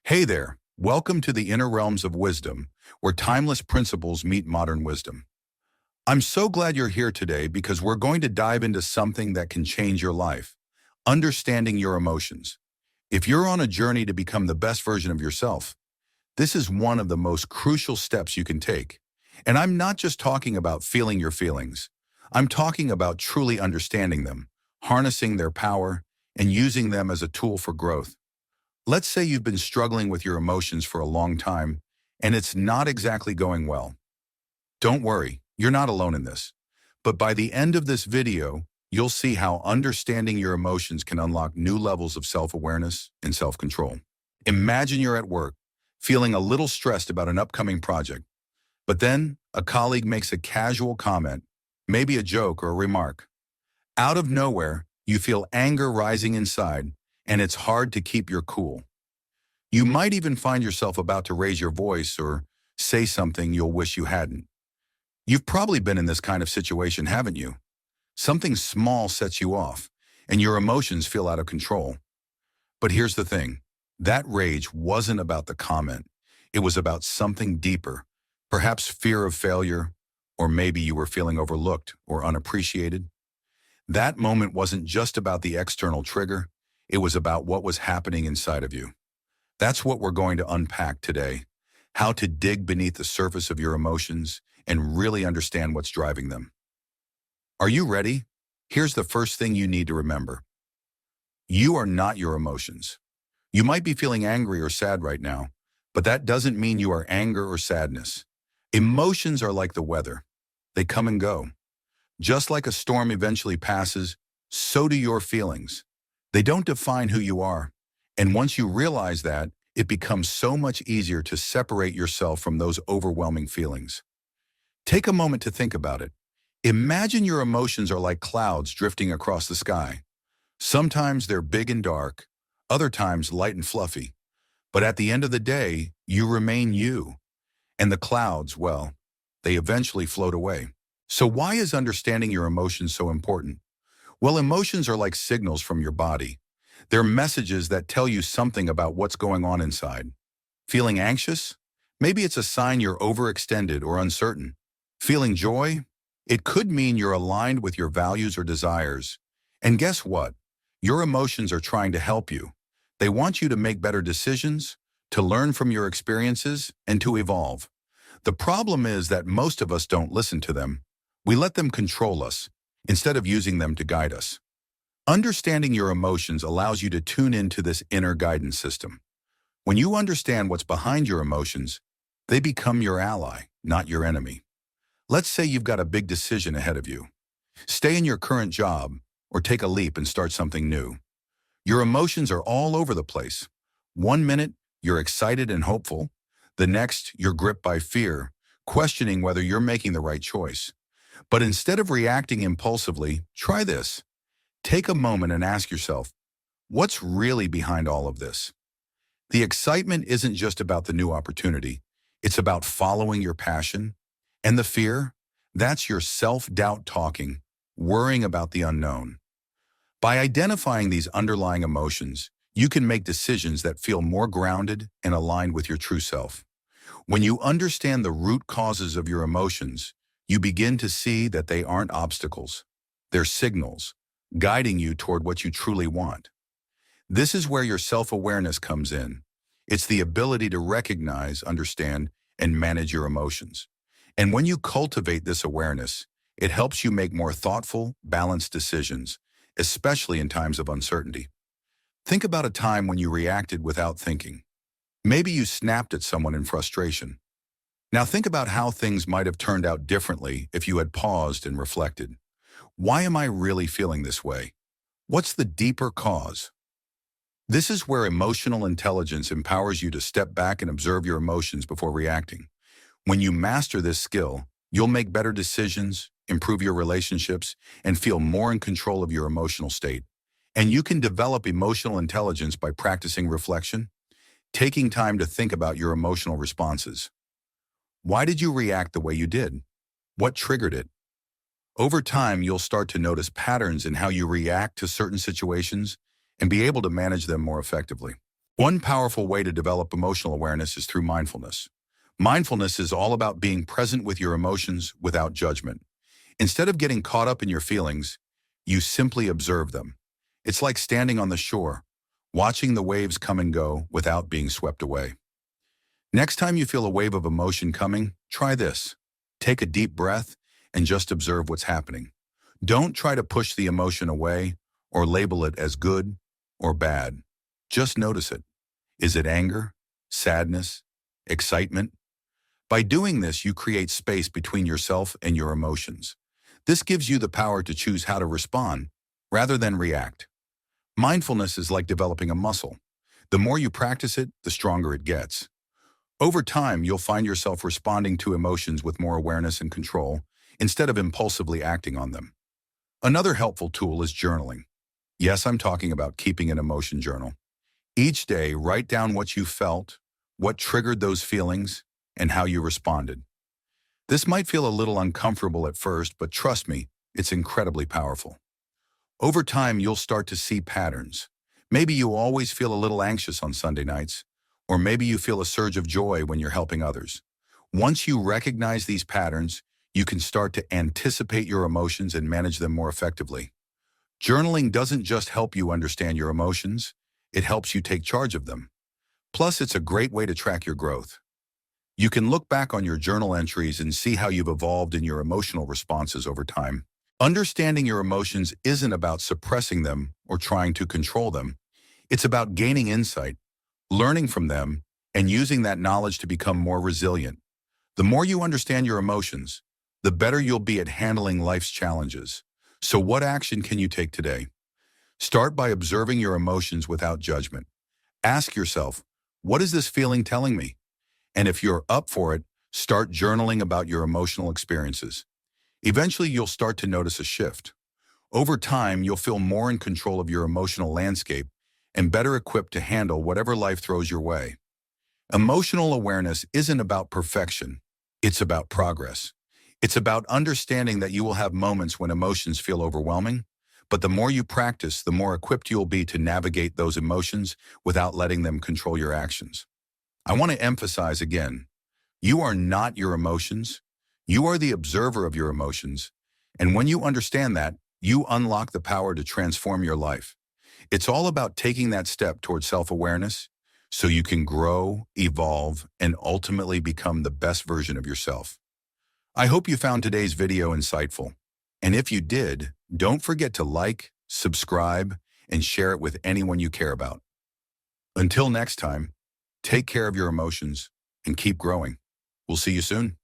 Hey there, welcome to the inner realms of wisdom, where timeless principles meet modern wisdom. I'm so glad you're here today because we're going to dive into something that can change your life, understanding your emotions. If you're on a journey to become the best version of yourself, this is one of the most crucial steps you can take. And I'm not just talking about feeling your feelings. I'm talking about truly understanding them, harnessing their power, and using them as a tool for growth. Let's say you've been struggling with your emotions for a long time, and it's not exactly going well. Don't worry, you're not alone in this. But by the end of this video, you'll see how understanding your emotions can unlock new levels of self-awareness and self-control. Imagine you're at work, feeling a little stressed about an upcoming project, but then a colleague makes a casual comment, maybe a joke or a remark. Out of nowhere, you feel anger rising inside, and it's hard to keep your cool. You might even find yourself about to raise your voice or say something you'll wish you hadn't. You've probably been in this kind of situation, haven't you? Something small sets you off, and your emotions feel out of control. But here's the thing. That rage wasn't about the comment. It was about something deeper, perhaps fear of failure, or maybe you were feeling overlooked or unappreciated. That moment wasn't just about the external trigger. It was about what was happening inside of you. That's what we're going to unpack today, how to dig beneath the surface of your emotions and really understand what's driving them. Are you ready? Here's the first thing you need to remember. You are not your emotions. You might be feeling angry or sad right now, but that doesn't mean you are anger or sadness. Emotions are like the weather. They come and go. Just like a storm eventually passes, so do your feelings. They don't define who you are. And once you realize that, it becomes so much easier to separate yourself from those overwhelming feelings. Take a moment to think about it. Imagine your emotions are like clouds drifting across the sky. Sometimes they're big and dark, other times light and fluffy. But at the end of the day, you remain you. And the clouds, well, they eventually float away. So why is understanding your emotions so important? Well, emotions are like signals from your body. They're messages that tell you something about what's going on inside. Feeling anxious? Maybe it's a sign you're overextended or uncertain. Feeling joy? It could mean you're aligned with your values or desires. And guess what? Your emotions are trying to help you. They want you to make better decisions, to learn from your experiences, and to evolve. The problem is that most of us don't listen to them. We let them control us, instead of using them to guide us. Understanding your emotions allows you to tune into this inner guidance system. When you understand what's behind your emotions, they become your ally, not your enemy. Let's say you've got a big decision ahead of you. Stay in your current job or take a leap and start something new. Your emotions are all over the place. One minute, you're excited and hopeful. The next, you're gripped by fear, questioning whether you're making the right choice. But instead of reacting impulsively, try this. Take a moment and ask yourself, what's really behind all of this? The excitement isn't just about the new opportunity. It's about following your passion. And the fear, that's your self-doubt talking, worrying about the unknown. By identifying these underlying emotions, you can make decisions that feel more grounded and aligned with your true self. When you understand the root causes of your emotions, you begin to see that they aren't obstacles. They're signals, guiding you toward what you truly want. This is where your self-awareness comes in. It's the ability to recognize, understand, and manage your emotions. And when you cultivate this awareness, it helps you make more thoughtful, balanced decisions, especially in times of uncertainty. Think about a time when you reacted without thinking. Maybe you snapped at someone in frustration. Now think about how things might have turned out differently if you had paused and reflected. Why am I really feeling this way? What's the deeper cause? This is where emotional intelligence empowers you to step back and observe your emotions before reacting. When you master this skill, you'll make better decisions, improve your relationships, and feel more in control of your emotional state. And you can develop emotional intelligence by practicing reflection, taking time to think about your emotional responses. Why did you react the way you did? What triggered it? Over time, you'll start to notice patterns in how you react to certain situations and be able to manage them more effectively. One powerful way to develop emotional awareness is through mindfulness. Mindfulness is all about being present with your emotions without judgment. Instead of getting caught up in your feelings, you simply observe them. It's like standing on the shore, watching the waves come and go without being swept away. Next time you feel a wave of emotion coming, try this. Take a deep breath and just observe what's happening. Don't try to push the emotion away or label it as good or bad. Just notice it. Is it anger, sadness, excitement? By doing this, you create space between yourself and your emotions. This gives you the power to choose how to respond rather than react. Mindfulness is like developing a muscle. The more you practice it, the stronger it gets. Over time, you'll find yourself responding to emotions with more awareness and control instead of impulsively acting on them. Another helpful tool is journaling. Yes, I'm talking about keeping an emotion journal. Each day, write down what you felt, what triggered those feelings, and how you responded. This might feel a little uncomfortable at first, but trust me, it's incredibly powerful. Over time, you'll start to see patterns. Maybe you always feel a little anxious on Sunday nights, or maybe you feel a surge of joy when you're helping others. Once you recognize these patterns, you can start to anticipate your emotions and manage them more effectively. Journaling doesn't just help you understand your emotions, it helps you take charge of them. Plus, it's a great way to track your growth. You can look back on your journal entries and see how you've evolved in your emotional responses over time. Understanding your emotions isn't about suppressing them or trying to control them. It's about gaining insight, learning from them, and using that knowledge to become more resilient. The more you understand your emotions, the better you'll be at handling life's challenges. So what action can you take today? Start by observing your emotions without judgment. Ask yourself, what is this feeling telling me? And if you're up for it, start journaling about your emotional experiences. Eventually, you'll start to notice a shift. Over time, you'll feel more in control of your emotional landscape and better equipped to handle whatever life throws your way. Emotional awareness isn't about perfection. It's about progress. It's about understanding that you will have moments when emotions feel overwhelming, but the more you practice, the more equipped you'll be to navigate those emotions without letting them control your actions. I want to emphasize again, you are not your emotions. You are the observer of your emotions. And when you understand that, you unlock the power to transform your life. It's all about taking that step towards self-awareness so you can grow, evolve, and ultimately become the best version of yourself. I hope you found today's video insightful. And if you did, don't forget to like, subscribe, and share it with anyone you care about. Until next time, take care of your emotions and keep growing. We'll see you soon.